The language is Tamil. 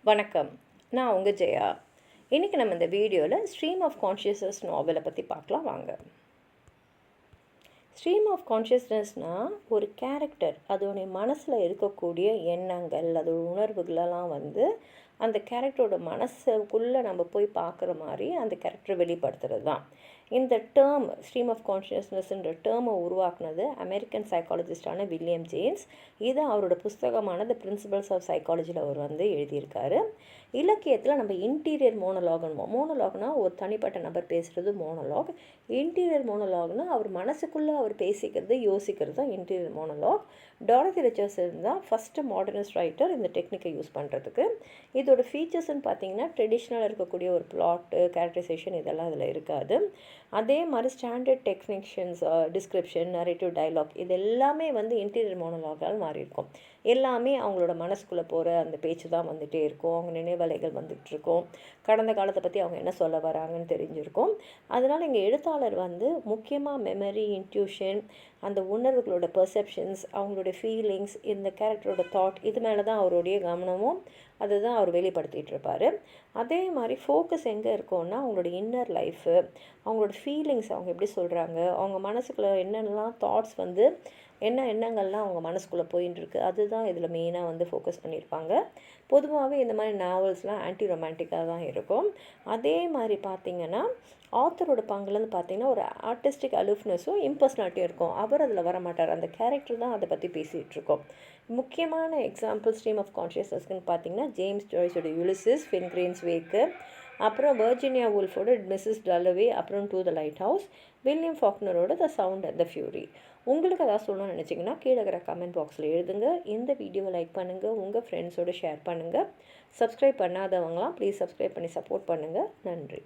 வணக்கம். நான் உங்கள் ஜெயா. இன்றைக்கி நம்ம இந்த வீடியோவில் ஸ்ட்ரீம் ஆஃப் கான்ஷியஸ்னஸ் நாவலை பற்றி பார்க்கலாம் வாங்க. ஸ்ட்ரீம் ஆஃப் கான்ஷியஸ்னஸ்னால் ஒரு கேரக்டர் அதோடைய மனசில் இருக்கக்கூடிய எண்ணங்கள் அதோட உணர்வுகளெல்லாம் அந்த கேரக்டரோட மனசுக்குள்ளே நம்ம போய் பார்க்குற மாதிரி அந்த கேரக்டரை வெளிப்படுத்துறது தான். இந்த டேர்ம் ஸ்ட்ரீம் ஆஃப் கான்ஷியஸ்னஸ்ன்ற டேர்மை உருவாக்குனது அமெரிக்கன் சைக்காலஜிஸ்டான வில்லியம் ஜேம்ஸ். இது அவரோட புஸ்தகமான த பிரின்சிபல்ஸ் ஆஃப் சைக்காலஜியில் அவர் எழுதியிருக்காரு. இலக்கியத்தில் நம்ம இன்டீரியர் மோனோலாக்னா ஒரு தனிப்பட்ட நபர் பேசுகிறது மோனோலாக். இன்டீரியர் மோனோலாக்னா அவர் மனசுக்குள்ளே அவர் பேசிக்கிறது யோசிக்கிறது தான் இன்டீரியர் மோனோலாக். டாரதி ரிச்சர்ட்சன் தான் ஃபஸ்ட்டு மாடர்னிஸ்ட் ரைட்டர் இந்த டெக்னிக்கை யூஸ் பண்ணுறதுக்கு. இதோட ஃபீச்சர்ஸ்ன்னு பார்த்தீங்கன்னா ட்ரெடிஷ்னலாக இருக்கக்கூடிய ஒரு பிளாட்டு கேரக்டரைசேஷன் இதெல்லாம் இதில் இருக்காது. அதே மாதிரி ஸ்டாண்டர்ட் டெக்னிஷன்ஸ் டிஸ்கிரிப்ஷன் நரேட்டிவ் டைலாக் இது எல்லாமே இன்டீரியர் மோனோலாகால் மாறி இருக்கும். எல்லாமே அவங்களோட மனசுக்குள்ளே போகிற அந்த பேச்சு தான் வந்துகிட்டே இருக்கும். அவங்க நினைவலைகள் வந்துகிட்ருக்கும். கடந்த காலத்தை பற்றி அவங்க என்ன சொல்ல வராங்கன்னு தெரிஞ்சிருக்கும். அதனால் இங்கே எழுத்தாளர் முக்கியமாக மெமரி இன்ட்யூஷன் அந்த உணர்வுகளோட பெர்செப்ஷன்ஸ் அவங்களுடைய ஃபீலிங்ஸ் இந்த கேரக்டரோட தாட் இது மேலே தான் அவருடைய கவனமும் அதுதான் அவர் வெளிப்படுத்திகிட்டு இருப்பார். அதே மாதிரி ஃபோக்கஸ் எங்கே இருக்கும்னா அவங்களோட இன்னர் லைஃபு அவங்களோட ஃபீலிங்ஸ் அவங்க எப்படி சொல்கிறாங்க அவங்க மனசுக்குள்ளே என்னென்னலாம் தாட்ஸ் என்ன எண்ணங்கள்லாம் அவங்க மனசுக்குள்ளே போயின்னு இருக்குது அதுதான் இதில் மெயினாக ஃபோக்கஸ் பண்ணியிருப்பாங்க. பொதுவாகவே இந்த மாதிரி நாவல்ஸ்லாம் ஆன்டி ரொமான்டிக்காக தான் இருக்கும். அதே மாதிரி பார்த்திங்கன்னா ஆத்தரோட பங்குலேருந்து பார்த்திங்கன்னா ஒரு ஆர்டிஸ்டிக் அலூஃப்னஸும் இம்பர்சனாலிட்டியும் இருக்கும். அவர் அதில் வர மாட்டார். அந்த கேரக்டர் தான் அதை பற்றி பேசிகிட்டு இருக்கோம். முக்கியமான எக்ஸாம்பிள் ஸ்ட்ரீம் ஆஃப் கான்ஷியஸ்னஸ்க்குன்னு பார்த்திங்கன்னா ஜேம்ஸ் ஜாய்ஸோட யுலிசிஸ், ஃபின் கிரீன்ஸ் வேக்கு, அப்புறம் வர்ஜீனியா வூல்ஃபோட மிஸ்ஸஸ் டல்லவே, அப்புறம் to the lighthouse, William ஃபாக்னரோட the sound and the fury. உங்களுக்கு அதாவது சொல்லணும்னு நினச்சிங்கன்னா கீழே இருக்கிற கமெண்ட் பாக்ஸில் எழுதுங்க. இந்த வீடியோவை லைக் பண்ணுங்கள், உங்கள் ஃப்ரெண்ட்ஸோடு ஷேர் பண்ணுங்கள். சப்ஸ்கிரைப் பண்ணாதவங்களாம் ப்ளீஸ் சப்ஸ்கிரைப் பண்ணி சப்போர்ட் பண்ணுங்கள். நன்றி.